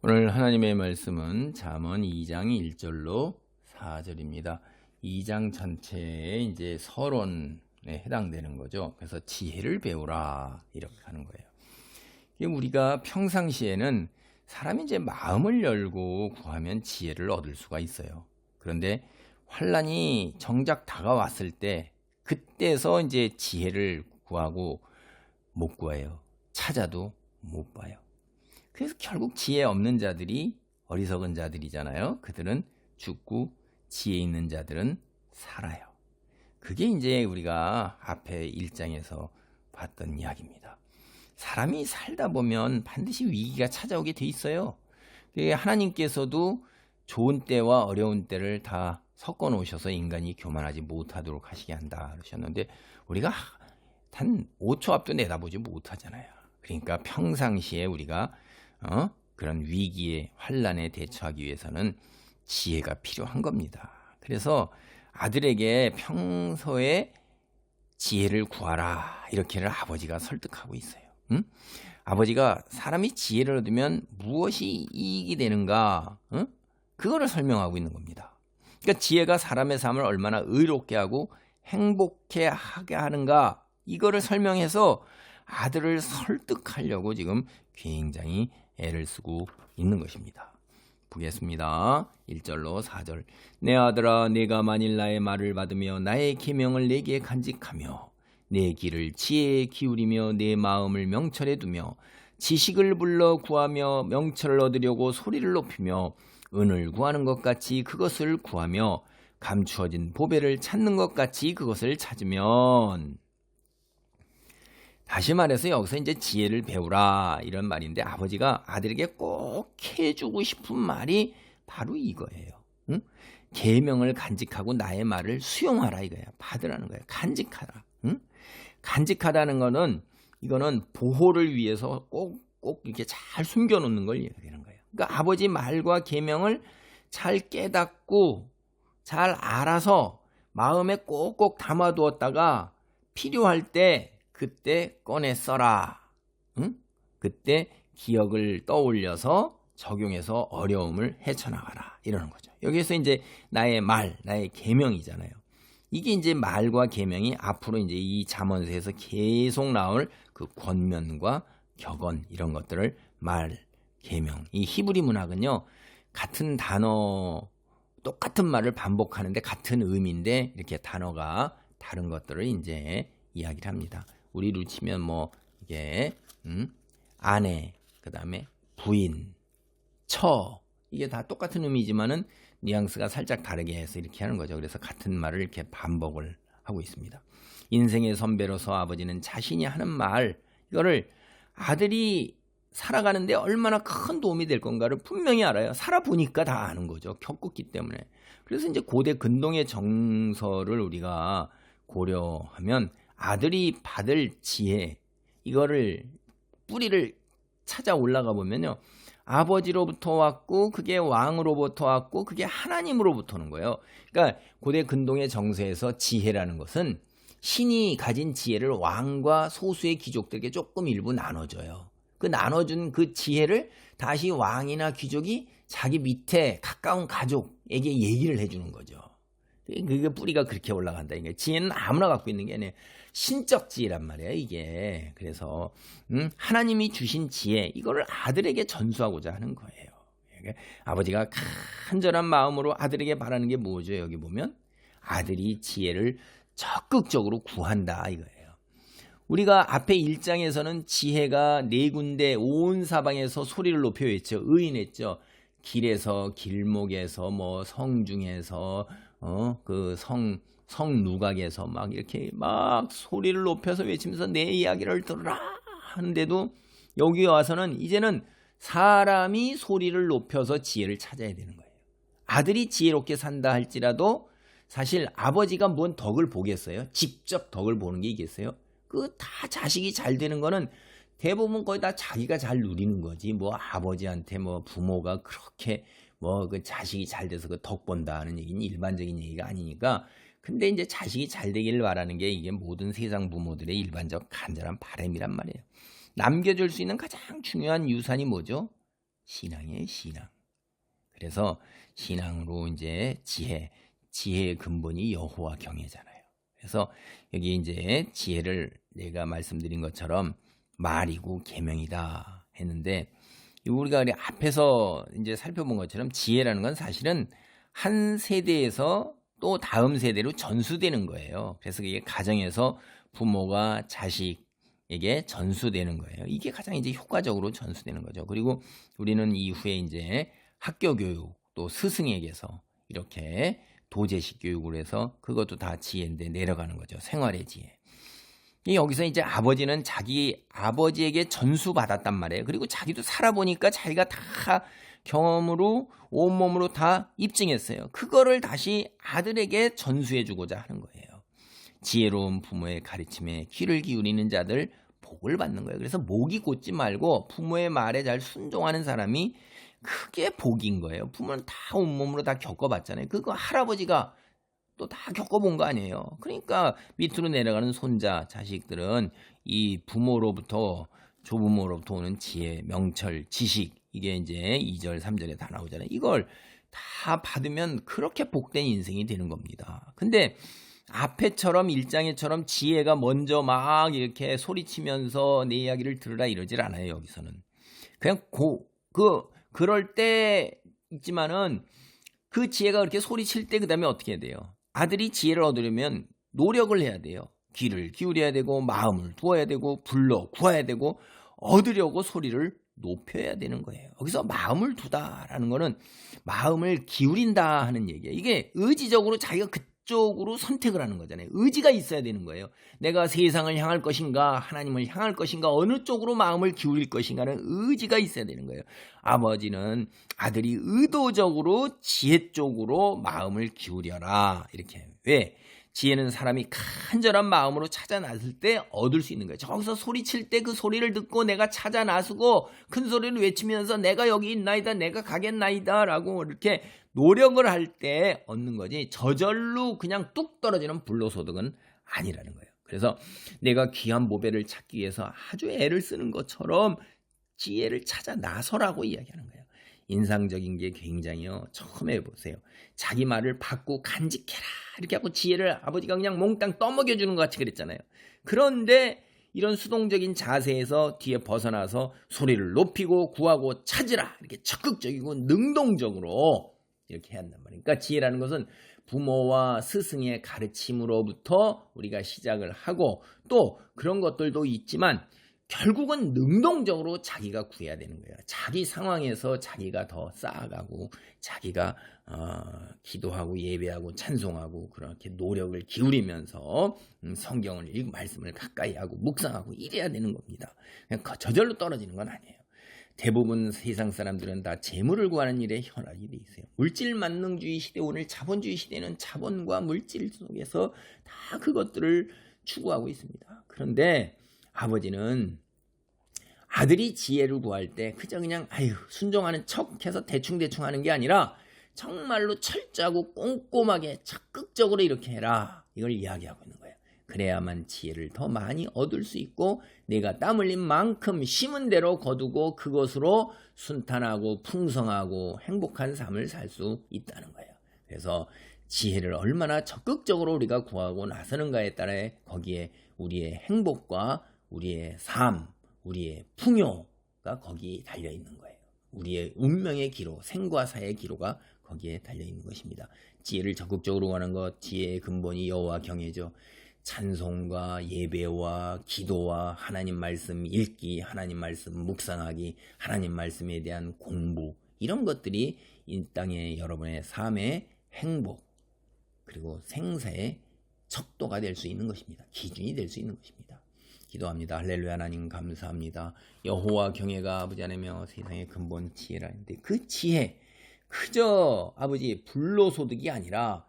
오늘 하나님의 말씀은 잠언 2장 1절로 4절입니다. 2장 전체에 이제 서론에 해당되는 거죠. 그래서 지혜를 배우라 이렇게 하는 거예요. 우리가 평상시에는 사람이 이제 마음을 열고 구하면 지혜를 얻을 수가 있어요. 그런데 환난이 정작 다가왔을 때 그때서 이제 지혜를 구하고 못 구해요. 찾아도 못 봐요. 그래서 결국 지혜 없는 자들이 어리석은 자들이잖아요. 그들은 죽고 지혜 있는 자들은 살아요. 그게 이제 우리가 앞에 1장에서 봤던 이야기입니다. 사람이 살다 보면 반드시 위기가 찾아오게 돼 있어요. 하나님께서도 좋은 때와 어려운 때를 다 섞어 놓으셔서 인간이 교만하지 못하도록 하시게 한다 그러셨는데 우리가 단 5초 앞도 내다보지 못하잖아요. 그러니까 평상시에 우리가 그런 위기에 환난에 대처하기 위해서는 지혜가 필요한 겁니다. 그래서 아들에게 평소에 지혜를 구하라 이렇게를 아버지가 설득하고 있어요. 아버지가 사람이 지혜를 얻으면 무엇이 이익이 되는가 그거를 설명하고 있는 겁니다. 그러니까 지혜가 사람의 삶을 얼마나 의롭게 하고 행복해 하게 하는가 이거를 설명해서 아들을 설득하려고 지금 굉장히 애를 쓰고 있는 것입니다. 보겠습니다. 1절로 4절. 내 아들아, 내가 만일 나의 말을 받으며 나의 계명을 내게 간직하며 내 길을 지혜에 기울이며 내 마음을 명철에 두며 지식을 불러 구하며 명철을 얻으려고 소리를 높이며 은을 구하는 것 같이 그것을 구하며 감추어진 보배를 찾는 것 같이 그것을 찾으면. 다시 말해서 여기서 이제 지혜를 배우라 이런 말인데 아버지가 아들에게 꼭 해주고 싶은 말이 바로 이거예요. 계명을 간직하고 나의 말을 수용하라 이거예요. 받으라는 거예요. 간직하라. 간직하다는 거는 이거는 보호를 위해서 꼭 이렇게 잘 숨겨놓는 걸 얘기하는 거예요. 그러니까 아버지 말과 계명을 잘 깨닫고 잘 알아서 마음에 꼭꼭 담아두었다가 필요할 때 그때 꺼내 써라. 그때 기억을 떠올려서 적용해서 어려움을 헤쳐나가라. 이러는 거죠. 여기에서 이제 나의 말, 나의 계명이잖아요. 이게 이제 말과 계명이 앞으로 이제 이 잠언서에서 계속 나올 그 권면과 격언 이런 것들을 말, 계명. 이 히브리 문학은요. 같은 단어, 똑같은 말을 반복하는데 같은 의미인데 이렇게 단어가 다른 것들을 이제 이야기를 합니다. 우리로 치면 뭐 이게 아내, 그다음에 부인, 처 이게 다 똑같은 의미지만은 뉘앙스가 살짝 다르게 해서 이렇게 하는 거죠. 그래서 같은 말을 이렇게 반복을 하고 있습니다. 인생의 선배로서 아버지는 자신이 하는 말 이거를 아들이 살아가는데 얼마나 큰 도움이 될 건가를 분명히 알아요. 살아보니까 다 아는 거죠. 겪었기 때문에. 그래서 이제 고대 근동의 정서를 우리가 고려하면 아들이 받을 지혜 이거를 뿌리를 찾아 올라가 보면요. 아버지로부터 왔고 그게 왕으로부터 왔고 그게 하나님으로부터 오는 거예요. 그러니까 고대 근동의 정서에서 지혜라는 것은 신이 가진 지혜를 왕과 소수의 귀족들에게 조금 일부 나눠줘요. 그 나눠준 그 지혜를 다시 왕이나 귀족이 자기 밑에 가까운 가족에게 얘기를 해주는 거죠. 그게 뿌리가 그렇게 올라간다. 지혜는 아무나 갖고 있는 게 아니에요. 신적 지혜란 말이에요, 이게. 그래서 하나님이 주신 지혜 이거를 아들에게 전수하고자 하는 거예요. 아버지가 간절한 마음으로 아들에게 바라는 게 뭐죠? 여기 보면 아들이 지혜를 적극적으로 구한다 이거예요. 우리가 앞에 1장에서는 지혜가 네 군데 온 사방에서 소리를 높여 외쳐 의인했죠. 길에서 길목에서 뭐 성중에서 그 성누각에서 막 이렇게 막 소리를 높여서 외치면서 내 이야기를 들으라 하는데도 여기 와서는 이제는 사람이 소리를 높여서 지혜를 찾아야 되는 거예요. 아들이 지혜롭게 산다 할지라도 사실 아버지가 뭔 덕을 보겠어요? 직접 덕을 보는 게 있겠어요? 그 다 자식이 잘 되는 거는 대부분 거의 다 자기가 잘 누리는 거지. 뭐 아버지한테 뭐 부모가 그렇게 뭐 그 자식이 잘 돼서 그 덕 본다는 얘기는 일반적인 얘기가 아니니까. 근데 이제 자식이 잘 되기를 바라는 게 이게 모든 세상 부모들의 일반적 간절한 바람이란 말이에요. 남겨줄 수 있는 가장 중요한 유산이 뭐죠? 신앙이에요, 신앙. 그래서 신앙으로 이제 지혜의 근본이 여호와 경외잖아요. 그래서 여기 이제 지혜를 내가 말씀드린 것처럼 말이고 계명이다 했는데, 우리가 앞에서 이제 살펴본 것처럼 지혜라는 건 사실은 한 세대에서 또 다음 세대로 전수되는 거예요. 그래서 이게 가정에서 부모가 자식에게 전수되는 거예요. 이게 가장 이제 효과적으로 전수되는 거죠. 그리고 우리는 이후에 이제 학교 교육, 또 스승에게서 이렇게 도제식 교육을 해서 그것도 다 지혜인데 내려가는 거죠. 생활의 지혜. 여기서 이제 아버지는 자기 아버지에게 전수받았단 말이에요. 그리고 자기도 살아보니까 자기가 다 경험으로 온몸으로 다 입증했어요. 그거를 다시 아들에게 전수해주고자 하는 거예요. 지혜로운 부모의 가르침에 귀를 기울이는 자들 복을 받는 거예요. 그래서 목이 곧지 말고 부모의 말에 잘 순종하는 사람이 크게 복인 거예요. 부모는 다 온몸으로 다 겪어봤잖아요. 그거 할아버지가 또 다 겪어본 거 아니에요. 그러니까 밑으로 내려가는 손자, 자식들은 이 부모로부터, 조부모로부터 오는 지혜, 명철, 지식, 이게 이제 2절, 3절에 다 나오잖아요. 이걸 다 받으면 그렇게 복된 인생이 되는 겁니다. 근데 앞에처럼 1장에처럼 지혜가 먼저 막 이렇게 소리치면서 내 이야기를 들으라 이러질 않아요. 여기서는 그냥 그럴 때 있지만은 그 지혜가 그렇게 소리칠 때 그 다음에 어떻게 해야 돼요? 아들이 지혜를 얻으려면 노력을 해야 돼요. 귀를 기울여야 되고 마음을 두어야 되고 불러 구해야 되고 얻으려고 소리를 높여야 되는 거예요. 여기서 마음을 두다라는 거는 마음을 기울인다 하는 얘기예요. 이게 의지적으로 자기가 그쪽으로 선택을 하는 거잖아요. 의지가 있어야 되는 거예요. 내가 세상을 향할 것인가 하나님을 향할 것인가 어느 쪽으로 마음을 기울일 것인가는 의지가 있어야 되는 거예요. 아버지는 아들이 의도적으로 지혜 쪽으로 마음을 기울여라 이렇게. 왜? 지혜는 사람이 간절한 마음으로 찾아 나설 때 얻을 수 있는 거예요. 저기서 소리칠 때 그 소리를 듣고 내가 찾아 나서고 큰 소리를 외치면서 내가 여기 있나이다, 내가 가겠나이다 라고 이렇게 노력을 할 때 얻는 거지, 저절로 그냥 뚝 떨어지는 불로소득은 아니라는 거예요. 그래서 내가 귀한 보배를 찾기 위해서 아주 애를 쓰는 것처럼 지혜를 찾아 나서라고 이야기하는 거예요. 인상적인 게 굉장히요. 처음에 보세요. 자기 말을 받고 간직해라 이렇게 하고 지혜를 아버지가 그냥 몽땅 떠먹여주는 것 같이 그랬잖아요. 그런데 이런 수동적인 자세에서 뒤에 벗어나서 소리를 높이고 구하고 찾으라 이렇게 적극적이고 능동적으로 이렇게 해야 한단 말이에요. 그러니까 지혜라는 것은 부모와 스승의 가르침으로부터 우리가 시작을 하고 또 그런 것들도 있지만 결국은 능동적으로 자기가 구해야 되는 거예요. 자기 상황에서 자기가 더 쌓아가고 자기가 기도하고 예배하고 찬송하고 그렇게 노력을 기울이면서 성경을 읽고 말씀을 가까이 하고 묵상하고 이래야 되는 겁니다. 그냥 저절로 떨어지는 건 아니에요. 대부분 세상 사람들은 다 재물을 구하는 일에 현혹이 돼 있어요. 물질 만능주의 시대, 오늘 자본주의 시대는 자본과 물질 속에서 다 그것들을 추구하고 있습니다. 그런데 아버지는 아들이 지혜를 구할 때 그저 그냥 순종하는 척해서 대충대충 하는 게 아니라 정말로 철저하고 꼼꼼하게 적극적으로 이렇게 해라 이걸 이야기하고 있는 거예요. 그래야만 지혜를 더 많이 얻을 수 있고 내가 땀 흘린 만큼 심은 대로 거두고 그것으로 순탄하고 풍성하고 행복한 삶을 살 수 있다는 거예요. 그래서 지혜를 얼마나 적극적으로 우리가 구하고 나서는가에 따라 거기에 우리의 행복과 우리의 삶, 우리의 풍요가 거기에 달려있는 거예요. 우리의 운명의 기로, 생과 사의 기로가 거기에 달려있는 것입니다. 지혜를 적극적으로 구하는 것, 지혜의 근본이 여호와 경외죠. 찬송과 예배와 기도와 하나님 말씀 읽기, 하나님 말씀 묵상하기, 하나님 말씀에 대한 공부, 이런 것들이 이 땅의 여러분의 삶의 행복 그리고 생사의 척도가 될 수 있는 것입니다. 기준이 될 수 있는 것입니다. 기도합니다. 할렐루야. 하나님 감사합니다. 여호와 경외가 아버지 안에며 세상의 근본 지혜라는데 그 지혜 그저 아버지 불로소득이 아니라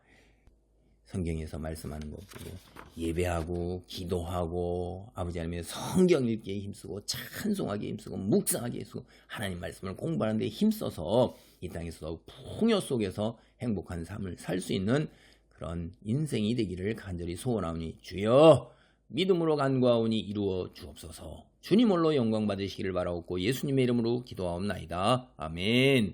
성경에서 말씀하는 것으로 예배하고 기도하고 아버지 하나님의 성경 읽기에 힘쓰고 찬송하기에 힘쓰고 묵상하기에 힘쓰고 하나님 말씀을 공부하는 데 힘써서 이 땅에서 풍요 속에서 행복한 삶을 살 수 있는 그런 인생이 되기를 간절히 소원하오니 주여 믿음으로 간구하오니 이루어 주옵소서. 주님 홀로 영광 받으시기를 바라옵고 예수님의 이름으로 기도하옵나이다. 아멘.